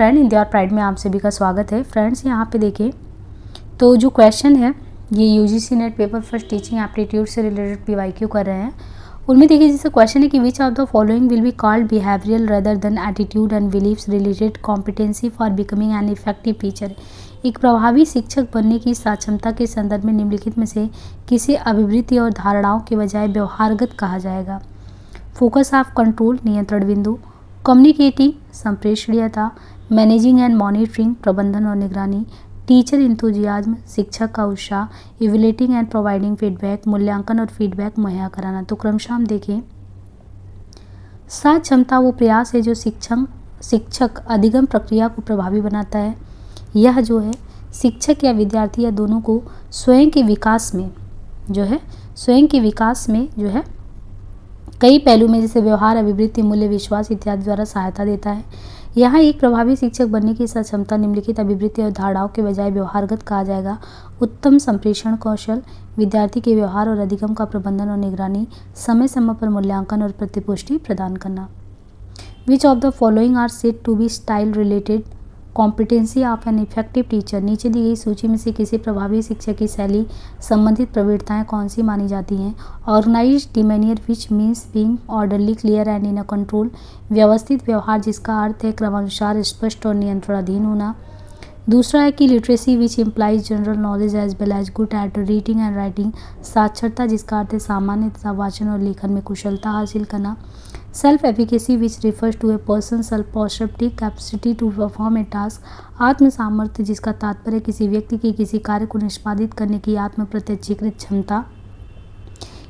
Friend, India और pride में आप सभी का स्वागत है। फ्रेंड्स, यहाँ पे देखें तो जो क्वेश्चन है ये UGC NET paper first teaching aptitude से रिलेटेड पीवाईक्यू कर रहे हैं। उनमें देखिए जैसे क्वेश्चन है कि which of the following will be called behavioural rather than attitude and believes related competency for becoming an effective teacher. एक प्रभावी शिक्षक बनने की सक्षमता के संदर्भ में निम्नलिखित में से किसी अभिवृत्ति और धारणाओं के बजाय व्यवहारगत कहा जाएगा। फोकस ऑफ कंट्रोल, नियंत्रण बिंदु, कम्युनिकेटिंग, संप्रेषणीयता, मैनेजिंग एंड मॉनिटरिंग, प्रबंधन और निगरानी, टीचर इंथुजियाज्म, शिक्षक का उत्साह, इवेल्युएटिंग एंड प्रोवाइडिंग फीडबैक, मूल्यांकन और फीडबैक मुहैया कराना। तो क्रमशः हम देखें, सात क्षमता वो प्रयास है जो शिक्षक अधिगम प्रक्रिया को प्रभावी बनाता है। यह जो है शिक्षक या विद्यार्थी या दोनों को स्वयं के विकास में जो है कई पहलू में जैसे व्यवहार, अभिवृत्ति, मूल्य, विश्वास इत्यादि द्वारा सहायता देता है। यहाँ एक प्रभावी शिक्षक बनने की सक्षमता निम्नलिखित अभिवृत्ति और धारणाओं के बजाय व्यवहारगत कहा जाएगा। उत्तम संप्रेषण कौशल, विद्यार्थी के व्यवहार और अधिगम का प्रबंधन और निगरानी, समय समय पर मूल्यांकन और प्रतिपुष्टि प्रदान करना। Which of the following are said to be style related competency of an effective teacher. नीचे दी गई सूची में से किसी प्रभावी शिक्षक की शैली संबंधित प्रवृत्तियाँ कौन सी मानी जाती हैं। Organised demeanour which means being orderly, clear and in a control. व्यवस्थित व्यवहार जिसका अर्थ है क्रमानुसार, स्पष्ट और नियंत्रणाधीन होना। दूसरा है कि literacy which implies general knowledge as well as good at reading and writing. साक्षरता जिसका अर्थ है सामान्य तथा वाचन और लेखन में कुशलता हासिल करना। Self efficacy which refers to a person self perceptive capacity to perform a task. आत्म सामर्थ्य जिसका तात्पर्य किसी व्यक्ति की किसी कार्य को निष्पादित करने की आत्म प्रत्यक्षीकृत क्षमता।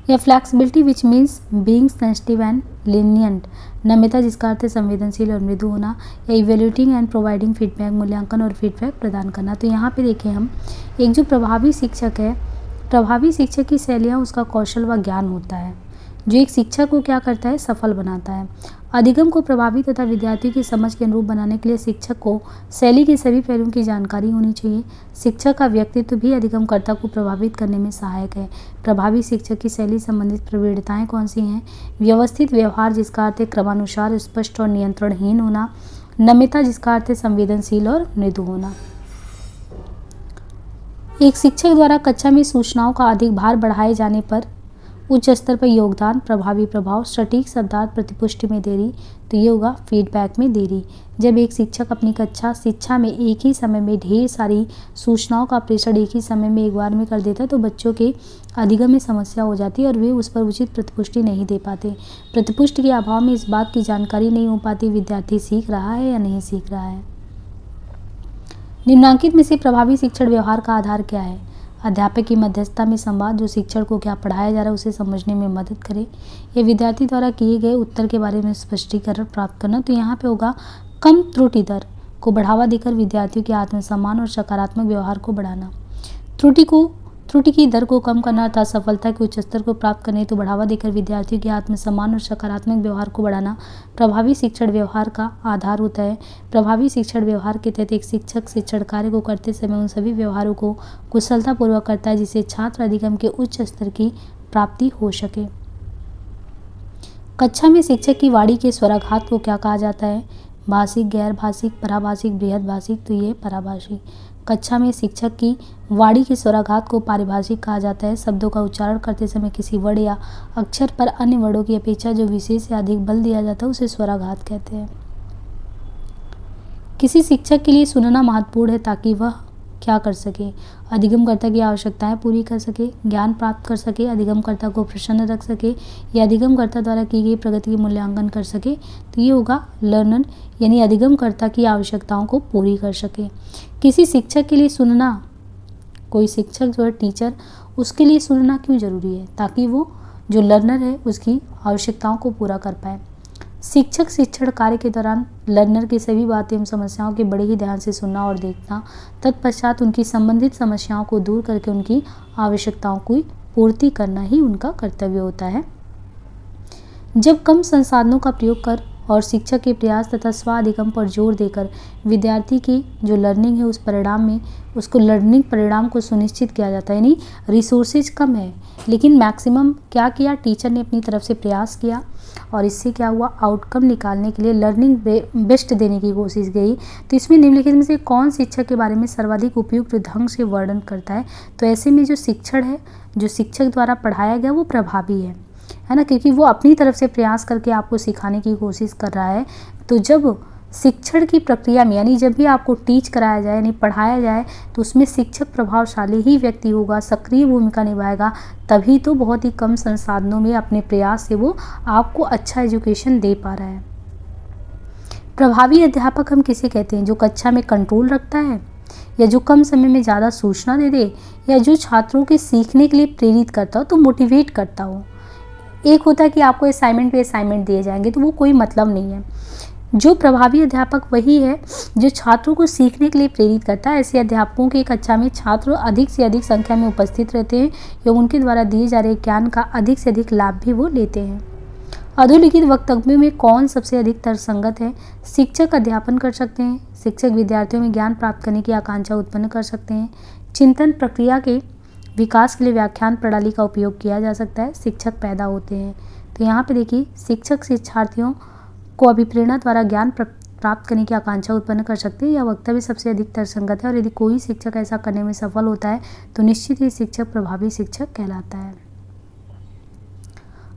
या flexibility which means being sensitive and lenient. नम्यता जिसका अर्थ है संवेदनशील और मृदु होना। या इवेल्युएटिंग एंड प्रोवाइडिंग फीडबैक, मूल्यांकन और फीडबैक प्रदान करना। तो यहाँ पे देखें हम, एक जो प्रभावी शिक्षक है, प्रभावी शिक्षक की शैलियाँ उसका कौशल व ज्ञान होता है जो एक शिक्षक को क्या करता है, सफल बनाता है। अधिगम को प्रभावी तथा विद्यार्थियों की समझ के अनुरूप बनाने के लिए शिक्षक को शैली के सभी पहलुओं की जानकारी होनी चाहिए। शिक्षक का व्यक्तित्व भी अधिगमकर्ता को प्रभावित करने में सहायक है। प्रभावी शिक्षक की शैली संबंधित प्रवृत्तियाँ कौन सी हैं। व्यवस्थित व्यवहार जिसका अर्थ है क्रमानुसार, स्पष्ट और नियंत्रणहीन होना। नम्यता जिसका अर्थ है संवेदनशील और मृदु होना। एक शिक्षक द्वारा कक्षा में सूचनाओं का अधिक भार बढ़ाए जाने पर उच्च स्तर पर योगदान, प्रभावी प्रभाव, सटीक शब्दार्थ, प्रतिपुष्टि में देरी। तो ये होगा फीडबैक में देरी। जब एक शिक्षक अपनी शिक्षा में एक ही समय में ढेर सारी सूचनाओं का प्रेषण एक ही समय में एक बार में कर देता है तो बच्चों के अधिगम में समस्या हो जाती है और वे उस पर उचित प्रतिपुष्टि नहीं दे पाते। प्रतिपुष्टि के अभाव में इस बात की जानकारी नहीं हो पाती विद्यार्थी सीख रहा है या नहीं सीख रहा है। निम्नांकित में से प्रभावी शिक्षण व्यवहार का आधार क्या है। अध्यापक की मध्यस्थता में संवाद जो शिक्षण को क्या पढ़ाया जा रहा है उसे समझने में मदद करे। ये विद्यार्थी द्वारा किए गए उत्तर के बारे में स्पष्टीकरण प्राप्त करना। तो यहाँ पे होगा कम त्रुटि दर को बढ़ावा देकर विद्यार्थियों के आत्मसम्मान और सकारात्मक व्यवहार को बढ़ाना। त्रुटि की दर को कम करना अर्थात सफलता के उच्च स्तर को प्राप्त करने तो बढ़ावा देकर विद्यार्थियों के आत्मसम्मान और सकारात्मक व्यवहार को बढ़ाना प्रभावी शिक्षण व्यवहार का आधार होता है। प्रभावी शिक्षण व्यवहार के तहत एक शिक्षक शिक्षण कार्य को करते समय उन सभी व्यवहारों को कुशलतापूर्वक करता है जिससे छात्र अधिगम के उच्च स्तर की प्राप्ति हो सके। कक्षा में शिक्षक की वाणी के स्वराघात को क्या कहा जाता है। भाषिक, गैर भाषिक, पराभाषिक, बृहद भाषिक। तो ये पराभाषिक। कक्षा में शिक्षक की वाणी के स्वराघात को पारिभाषिक कहा जाता है। शब्दों का उच्चारण करते समय किसी वर्ण या अक्षर पर अन्य वर्णों की अपेक्षा जो विशेष या अधिक बल दिया जाता है उसे स्वराघात कहते हैं। किसी शिक्षक के लिए सुनना महत्वपूर्ण है ताकि वह क्या कर सके, अधिगमकर्ता की आवश्यकताएं पूरी कर सके, ज्ञान प्राप्त कर सके, अधिगमकर्ता को प्रसन्न रख सके या अधिगमकर्ता द्वारा की गई प्रगति की मूल्यांकन कर सके। तो ये होगा लर्नर, यानी अधिगमकर्ता की आवश्यकताओं को पूरी कर सके। किसी शिक्षक के लिए सुनना, कोई शिक्षक जो है टीचर, उसके लिए सुनना क्यों जरूरी है, ताकि वो जो लर्नर है उसकी आवश्यकताओं को पूरा कर पाए। शिक्षक शिक्षण कार्य के दौरान लर्नर की सभी बातें एवं समस्याओं के बड़े ही ध्यान से सुनना और देखना, तत्पश्चात उनकी संबंधित समस्याओं को दूर करके उनकी आवश्यकताओं की पूर्ति करना ही उनका कर्तव्य होता है। जब कम संसाधनों का प्रयोग कर और शिक्षक के प्रयास तथा स्वाधिगम पर जोर देकर विद्यार्थी की जो लर्निंग है उस परिणाम में उसको लर्निंग परिणाम को सुनिश्चित किया जाता है। यानी रिसोर्सेज कम है लेकिन मैक्सिमम क्या किया, टीचर ने अपनी तरफ से प्रयास किया और इससे क्या हुआ, आउटकम निकालने के लिए लर्निंग बेस्ट देने की कोशिश गई। तो इसमें निम्नलिखित में से कौन शिक्षक के बारे में सर्वाधिक उपयुक्त ढंग से वर्णन करता है? तो ऐसे में जो शिक्षण है, जो शिक्षक द्वारा पढ़ाया गया वो प्रभावी है ना, क्योंकि वो अपनी तरफ से प्रयास करके आपको सिखाने की कोशिश कर रहा है। तो जब शिक्षण की प्रक्रिया में यानी जब भी आपको टीच कराया जाए यानी पढ़ाया जाए तो उसमें शिक्षक प्रभावशाली ही व्यक्ति होगा, सक्रिय भूमिका निभाएगा, तभी तो बहुत ही कम संसाधनों में अपने प्रयास से वो आपको अच्छा एजुकेशन दे पा रहा है। प्रभावी अध्यापक हम किसे कहते हैं? जो कक्षा में कंट्रोल रखता है, या जो कम समय में ज़्यादा सूचना दे दे, या जो छात्रों के सीखने के लिए प्रेरित करता हो, तो मोटिवेट करता हो। एक होता है कि आपको असाइनमेंट पे असाइनमेंट दिए जाएंगे तो वो कोई मतलब नहीं है। जो प्रभावी अध्यापक वही है जो छात्रों को सीखने के लिए प्रेरित करता है। ऐसे अध्यापकों की कक्षा में छात्र अधिक से अधिक संख्या में उपस्थित रहते हैं एवं उनके द्वारा दिए जा रहे ज्ञान का अधिक से अधिक लाभ भी वो लेते हैं। अधोलिखित वक्तव्य में कौन सबसे अधिक तर्कसंगत है? शिक्षक अध्यापन कर सकते हैं, शिक्षक विद्यार्थियों में ज्ञान प्राप्त करने की आकांक्षा उत्पन्न कर सकते हैं, चिंतन प्रक्रिया के विकास के लिए व्याख्यान प्रणाली का उपयोग किया जा सकता है, शिक्षक पैदा होते हैं। तो यहाँ पे देखिए, शिक्षक शिक्षार्थियों को अभिप्रेरणा द्वारा ज्ञान प्राप्त करने की आकांक्षा उत्पन्न कर सकते हैं। यह वक्तव्य सबसे अधिक तर्कसंगत है और यदि कोई शिक्षक ऐसा करने में सफल होता है तो निश्चित ही शिक्षक प्रभावी शिक्षक कहलाता है।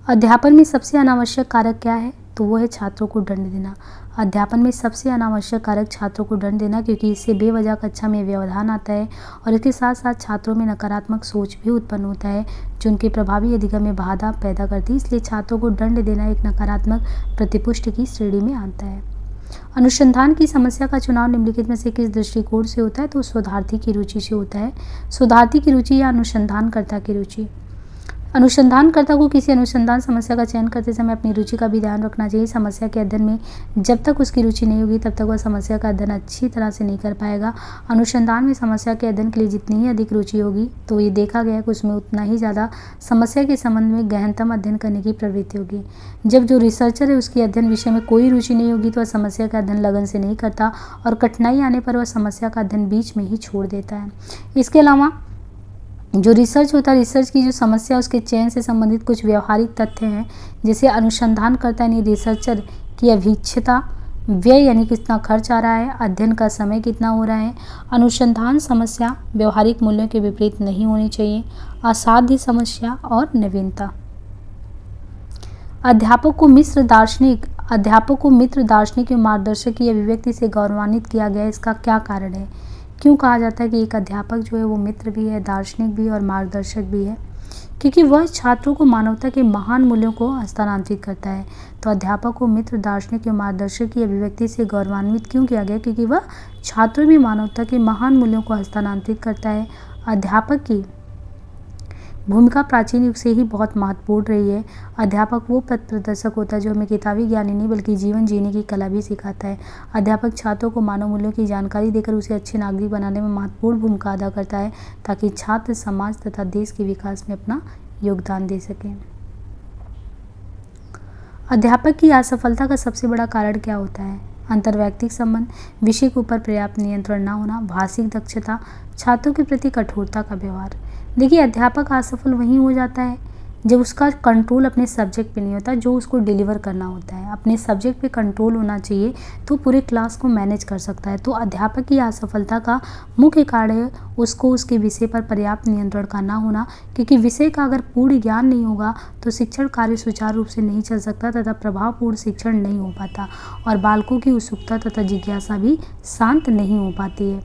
अध्यापन में सबसे अनावश्यक कारक क्या है? तो वो है छात्रों को दंड देना। अध्यापन में सबसे अनावश्यक कारक छात्रों को दंड देना, क्योंकि इससे बेवजह कक्षा में व्यवधान आता है और इसके साथ साथ छात्रों में नकारात्मक सोच भी उत्पन्न होता है जो उनके प्रभावी अधिगम में बाधा पैदा करती है। इसलिए छात्रों को दंड देना एक नकारात्मक प्रतिपुष्टि की श्रेणी में आता है। अनुसंधान की समस्या का चुनाव निम्नलिखित में से किस दृष्टिकोण से होता है? तो शोधार्थी की रुचि से होता है। शोधार्थी की रुचि या अनुसंधानकर्ता की रुचि। अनुसंधानकर्ता को किसी अनुसंधान समस्या का चयन करते समय अपनी रुचि का भी ध्यान रखना चाहिए। समस्या के अध्ययन में जब तक उसकी रुचि नहीं होगी तब तक वह समस्या का अध्ययन अच्छी तरह से नहीं कर पाएगा। अनुसंधान में समस्या के अध्ययन के लिए जितनी ही अधिक रुचि होगी तो ये देखा गया है कि उसमें उतना ही ज़्यादा समस्या के संबंध में गहनतम अध्ययन करने की प्रवृत्ति होगी। जब जो रिसर्चर है उसकी अध्ययन विषय में कोई रुचि नहीं होगी तो वह समस्या का अध्ययन लगन से नहीं करता और कठिनाई आने पर वह समस्या का अध्ययन बीच में ही छोड़ देता है। इसके अलावा जो रिसर्च होता है, रिसर्च की जो समस्या उसके चयन से संबंधित कुछ व्यवहारिक तथ्य हैं, जैसे अनुसंधानकर्ता यानी रिसर्चर की अभिक्षता, व्यय यानी कितना खर्च आ रहा है, अध्ययन का समय कितना हो रहा है। अनुसंधान समस्या व्यवहारिक मूल्यों के विपरीत नहीं होनी चाहिए। असाध्य समस्या और नवीनता। अध्यापक को मित्र दार्शनिक एवं मार्गदर्शक की अभिव्यक्ति से गौरवान्वित किया गया। इसका क्या कारण है? क्यों कहा जाता है कि एक अध्यापक जो है वो मित्र भी है, दार्शनिक भी और मार्गदर्शक भी है? क्योंकि वह छात्रों को मानवता के महान मूल्यों को हस्तांतरित करता है। तो अध्यापक को मित्र, दार्शनिक एवं मार्गदर्शक की अभिव्यक्ति से गौरवान्वित क्यों किया गया? क्योंकि वह छात्रों में मानवता के महान मूल्यों को हस्तांतरित करता है। अध्यापक की भूमिका प्राचीन युग से ही बहुत महत्वपूर्ण रही है। अध्यापक वो पथ प्रदर्शक होता है जो हमें किताबी ज्ञान ही नहीं बल्कि जीवन जीने की कला भी सिखाता है। अध्यापक छात्रों को मानव मूल्यों की जानकारी देकर उसे अच्छे नागरिक बनाने में महत्वपूर्ण भूमिका अदा करता है ताकि छात्र समाज तथा देश के विकास में अपना योगदान दे सकें। अध्यापक की असफलता का सबसे बड़ा कारण क्या होता है? अंतर्वैयक्तिक संबंध, विषय के ऊपर पर्याप्त नियंत्रण न होना, भाषिक दक्षता, छात्रों के प्रति कठोरता का व्यवहार। देखिए, अध्यापक असफल वहीं हो जाता है जब उसका कंट्रोल अपने सब्जेक्ट पे नहीं होता जो उसको डिलीवर करना होता है। अपने सब्जेक्ट पे कंट्रोल होना चाहिए तो पूरे क्लास को मैनेज कर सकता है। तो अध्यापक की असफलता का मुख्य कारण है उसको उसके विषय पर पर्याप्त नियंत्रण का ना होना, क्योंकि विषय का अगर पूर्ण ज्ञान नहीं होगा तो शिक्षण कार्य सुचारू रूप से नहीं चल सकता तथा प्रभावपूर्ण शिक्षण नहीं हो पाता और बालकों की उत्सुकता तथा जिज्ञासा भी शांत नहीं हो पाती है।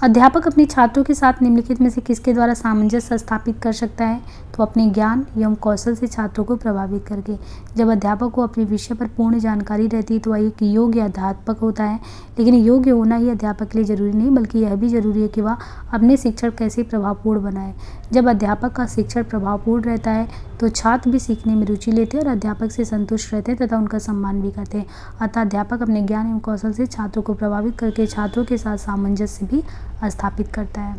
अध्यापक अपने छात्रों के साथ निम्नलिखित में से किसके द्वारा सामंजस्य स्थापित कर सकता है? तो अपने ज्ञान एवं कौशल से छात्रों को प्रभावित करके। जब अध्यापक को अपने विषय पर पूर्ण जानकारी रहती है तो वह एक योग्य अध्यापक होता है। लेकिन योग्य होना ही अध्यापक के लिए जरूरी नहीं बल्कि यह भी जरूरी है कि वह अपने शिक्षण कैसे प्रभावपूर्ण बनाए। जब अध्यापक का शिक्षण प्रभावपूर्ण रहता है तो छात्र भी सीखने में रुचि लेते हैं और अध्यापक से संतुष्ट रहते हैं तथा उनका सम्मान भी करते हैं। अतः अध्यापक अपने ज्ञान एवं कौशल से छात्रों को प्रभावित करके छात्रों के साथ सामंजस्य भी स्थापित करता है।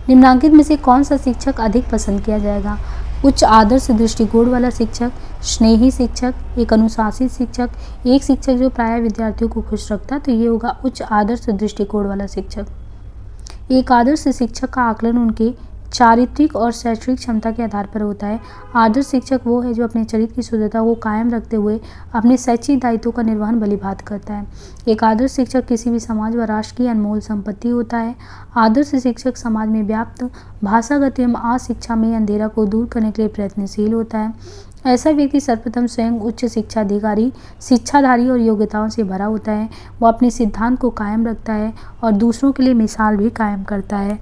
निम्नांकित में से कौन सा शिक्षक अधिक पसंद किया जाएगा? उच्च आदर्श दृष्टिकोण वाला शिक्षक, स्नेही शिक्षक, एक अनुशासित शिक्षक, एक शिक्षक जो प्रायः विद्यार्थियों को खुश रखता है, तो ये होगा उच्च आदर्श दृष्टिकोण वाला शिक्षक। एक आदर्श शिक्षक का आकलन उनके चारित्रिक और शैक्षणिक क्षमता के आधार पर होता है। आदर्श शिक्षक वो है जो अपने चरित्र की शुद्धता को कायम रखते हुए अपने शैक्षिक दायित्वों का निर्वहन भलीभांति करता है। एक आदर्श शिक्षक किसी भी समाज व राष्ट्र की अनमोल संपत्ति होता है। आदर्श शिक्षक समाज में व्याप्त भाषागत एवं अशिक्षा में अंधेरा को दूर करने के लिए प्रयत्नशील होता है। ऐसा व्यक्ति सर्वप्रथम स्वयं उच्च शिक्षाधारी और योग्यताओं से भरा होता है। वो अपने सिद्धांत को कायम रखता है और दूसरों के लिए मिसाल भी कायम करता है।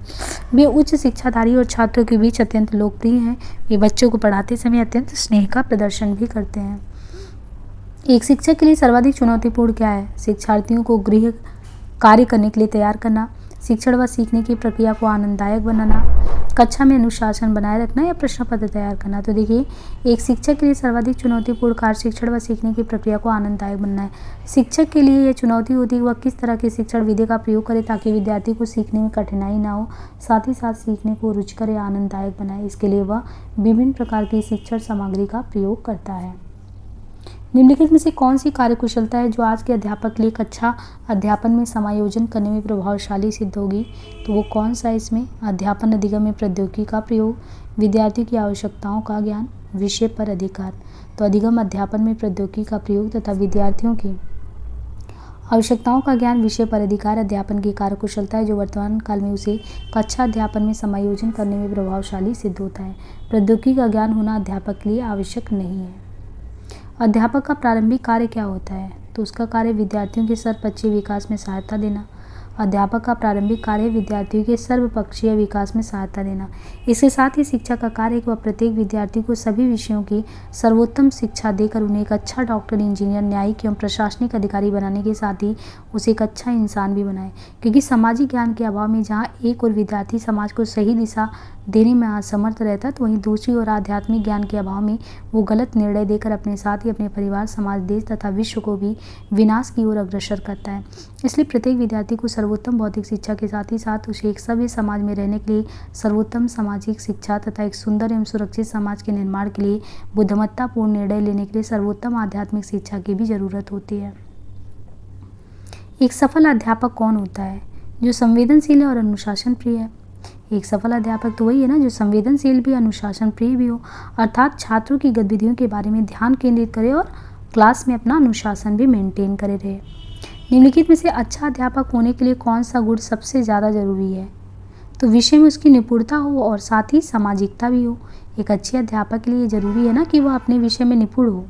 वे उच्च शिक्षाधारी और छात्रों के बीच अत्यंत लोकप्रिय हैं। वे बच्चों को पढ़ाते समय अत्यंत स्नेह का प्रदर्शन भी करते हैं। एक शिक्षक के लिए सर्वाधिक चुनौतीपूर्ण क्या है? शिक्षार्थियों को गृह कार्य करने के लिए तैयार करना, शिक्षण व सीखने की प्रक्रिया को आनंददायक बनाना, कक्षा में अनुशासन बनाए रखना या प्रश्न पत्र तैयार करना। तो देखिए, एक शिक्षक के लिए सर्वाधिक चुनौतीपूर्ण कार्य शिक्षण व सीखने की प्रक्रिया को आनंददायक बनना है। शिक्षक के लिए यह चुनौती होती है कि वह किस तरह की शिक्षण विधि का प्रयोग करे ताकि विद्यार्थी को सीखने में कठिनाई ना हो, साथ ही साथ सीखने को रुचिकर या आनंददायक बनाए। इसके लिए वह विभिन्न प्रकार की शिक्षण सामग्री का प्रयोग करता है। निम्नलिखित में से कौन सी कार्यकुशलता है जो आज के अध्यापक के लिए कक्षा अध्यापन में समायोजन करने में प्रभावशाली सिद्ध होगी? तो वो कौन सा है इसमें? अध्यापन अधिगम में प्रौद्योगिकी का प्रयोग, विद्यार्थियों की आवश्यकताओं का ज्ञान, विषय पर अधिकार। तो अधिगम अध्यापन में प्रौद्योगिकी का प्रयोग तथा विद्यार्थियों की आवश्यकताओं का ज्ञान, विषय पर अधिकार अध्यापन की कार्यकुशलता है जो वर्तमान काल में उसे कक्षा अध्यापन में समायोजन करने में प्रभावशाली सिद्ध होता है। प्रौद्योगिकी का ज्ञान होना अध्यापक के लिए आवश्यक नहीं है। अध्यापक का प्रारंभिक कार्य क्या होता है? तो उसका कार्य विद्यार्थियों के सर्वपक्षीय विकास में सहायता देना। अध्यापक का प्रारंभिक कार्य विद्यार्थियों के सर्वपक्षीय विकास में सहायता देना। इसके साथ ही शिक्षक का कार्य वह प्रत्येक विद्यार्थी को सभी विषयों की सर्वोत्तम शिक्षा देकर उन्हें एक अच्छा डॉक्टर, इंजीनियर, न्यायिक एवं प्रशासनिक अधिकारी बनाने के साथ ही उसे एक अच्छा इंसान भी बनाए। क्योंकि सामाजिक ज्ञान के अभाव में जहाँ एक और विद्यार्थी समाज को सही दिशा देने में असमर्थ रहता है, तो वहीं दूसरी ओर आध्यात्मिक ज्ञान के अभाव में वो गलत निर्णय देकर अपने साथ ही अपने परिवार, समाज, देश तथा विश्व को भी विनाश की ओर अग्रसर करता है। इसलिए प्रत्येक विद्यार्थी को सर्वोत्तम भौतिक शिक्षा के साथ ही साथ उसे एक सभ्य समाज में रहने के लिए सर्वोत्तम सामाजिक शिक्षा तथा एक सुंदर एवं सुरक्षित समाज के निर्माण के लिए बुद्धिमत्तापूर्ण निर्णय लेने के लिए सर्वोत्तम आध्यात्मिक शिक्षा की भी जरूरत होती है। एक सफल अध्यापक कौन होता है? जो संवेदनशील और अनुशासन प्रिय है। एक सफल अध्यापक तो वही है ना जो संवेदनशील भी, अनुशासन प्रिय भी हो, अर्थात छात्रों की गतिविधियों के बारे में ध्यान केंद्रित करे और क्लास में अपना अनुशासन भी मेंटेन करे रहे। निम्नलिखित में से अच्छा अध्यापक होने के लिए कौन सा गुण सबसे ज़्यादा जरूरी है? तो विषय में उसकी निपुणता हो और साथ ही सामाजिकता भी हो। एक अच्छे अध्यापक के लिए जरूरी है ना कि वह अपने विषय में निपुण हो।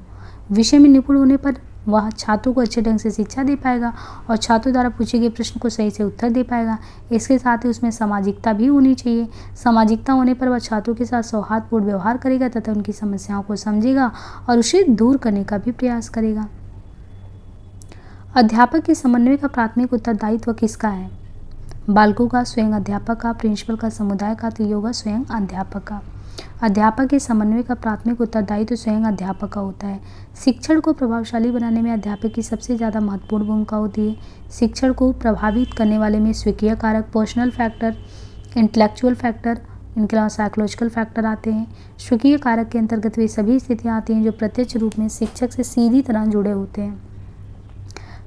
विषय में निपुण होने पर वह छात्रों को अच्छे ढंग से शिक्षा दे पाएगा और छात्रों द्वारा पूछे गए प्रश्न को सही से उत्तर दे पाएगा। इसके साथ ही उसमें सामाजिकता भी होनी चाहिए। सामाजिकता होने पर वह छात्रों के साथ सौहार्दपूर्ण व्यवहार करेगा तथा उनकी समस्याओं को समझेगा और उसे दूर करने का भी प्रयास करेगा। अध्यापक के समन्वय का प्राथमिक उत्तरदायित्व किसका है? बालकों का, स्वयं अध्यापक का, प्रिंसिपल का, समुदाय का, तो ये होगा स्वयं अध्यापक का। अध्यापक के समन्वय का प्राथमिक उत्तरदायित्व स्वयं अध्यापक का होता है। शिक्षण को प्रभावशाली बनाने में अध्यापक की सबसे ज़्यादा महत्वपूर्ण भूमिका होती है। शिक्षण को प्रभावित करने वाले में स्वीकीय कारक, पर्सनल फैक्टर, इंटेलेक्चुअल फैक्टर, इनके अलावा साइकोलॉजिकल फैक्टर आते हैं। स्वीकीय कारक के अंतर्गत वे सभी स्थितियाँ आती हैं जो प्रत्यक्ष रूप में शिक्षक से सीधी तरह जुड़े होते हैं।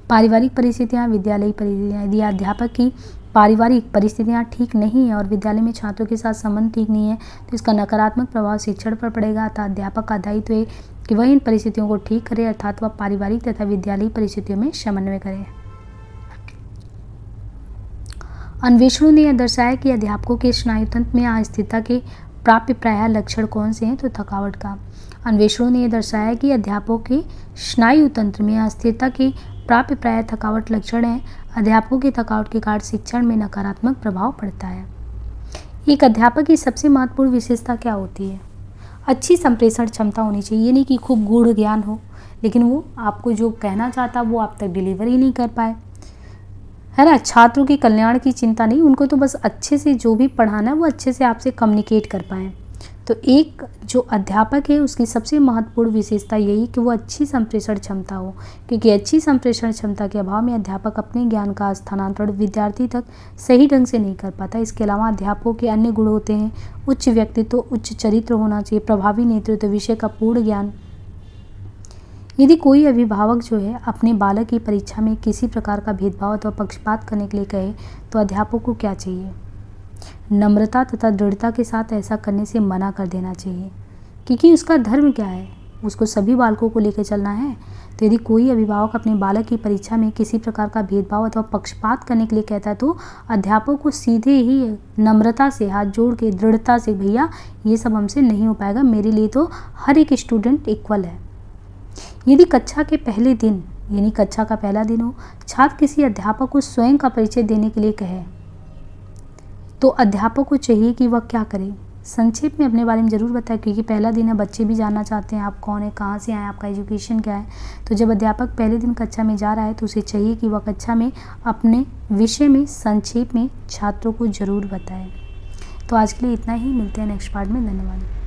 पारिवारिक परिस्थितियाँ, विद्यालयी परिस्थितियाँ। यदि अध्यापक की पारिवारिक परिस्थितियाँ ठीक नहीं है और विद्यालय में छात्रों के साथ संबंध ठीक नहीं है, तो इसका नकारात्मक प्रभाव शिक्षण पर पड़ेगा। अतः अध्यापक का दायित्व है कि वह इन परिस्थितियों को ठीक करे, अर्थात वह पारिवारिक तथा विद्यालयी परिस्थितियों में समन्वय करे। अन्वेषणों ने यह दर्शाया कि अध्यापकों के स्नायुतंत्र में अस्थिरता के प्राप्य प्रायः लक्षण कौन से हैं? तो थकावट का। अन्वेषणों ने यह दर्शाया कि अध्यापकों के स्नायुतंत्र में अस्थिरता के प्राप्य प्रायः थकावट लक्षण है। अध्यापकों की थकावट के कारण शिक्षण में नकारात्मक प्रभाव पड़ता है। एक अध्यापक की सबसे महत्वपूर्ण विशेषता क्या होती है? अच्छी संप्रेषण क्षमता होनी चाहिए। ये नहीं कि खूब गूढ़ ज्ञान हो लेकिन वो आपको जो कहना चाहता वो आप तक डिलीवर ही नहीं कर पाए, है ना। छात्रों के कल्याण की चिंता नहीं, उनको तो बस अच्छे से जो भी पढ़ाना है वो अच्छे से आपसे कम्युनिकेट कर पाए। तो एक जो अध्यापक है उसकी सबसे महत्वपूर्ण विशेषता यही कि वो अच्छी संप्रेषण क्षमता हो, क्योंकि अच्छी संप्रेषण क्षमता के अभाव में अध्यापक अपने ज्ञान का स्थानांतरण विद्यार्थी तक सही ढंग से नहीं कर पाता। इसके अलावा अध्यापकों के अन्य गुण होते हैं उच्च व्यक्तित्व, उच्च चरित्र होना चाहिए, प्रभावी नेतृत्व, विषय का पूर्ण ज्ञान। यदि कोई अभिभावक जो है अपने बालक की परीक्षा में किसी प्रकार का भेदभाव अथवा पक्षपात करने के लिए कहे तो अध्यापक को क्या चाहिए? नम्रता तथा दृढ़ता के साथ ऐसा करने से मना कर देना चाहिए, क्योंकि उसका धर्म क्या है, उसको सभी बालकों को लेकर चलना है। तो यदि कोई अभिभावक अपने बालक की परीक्षा में किसी प्रकार का भेदभाव अथवा पक्षपात करने के लिए कहता है तो अध्यापक को सीधे ही नम्रता से हाथ जोड़ के दृढ़ता से, भैया ये सब हमसे नहीं हो पाएगा, मेरे लिए तो हर एक स्टूडेंट इक्वल है। यदि कक्षा के पहले दिन यानी कक्षा का पहला दिन हो, छात्र किसी अध्यापक को स्वयं का परिचय देने के लिए कहे तो अध्यापक को चाहिए कि वह क्या करे? संक्षेप में अपने बारे में ज़रूर बताएं, क्योंकि पहला दिन है, बच्चे भी जानना चाहते हैं आप कौन है, कहाँ से आए, आपका एजुकेशन क्या है। तो जब अध्यापक पहले दिन कक्षा में जा रहा है तो उसे चाहिए कि वह कक्षा में अपने विषय में संक्षेप में छात्रों को ज़रूर बताए। तो आज के लिए इतना ही, मिलते हैं नेक्स्ट पार्ट में। धन्यवाद।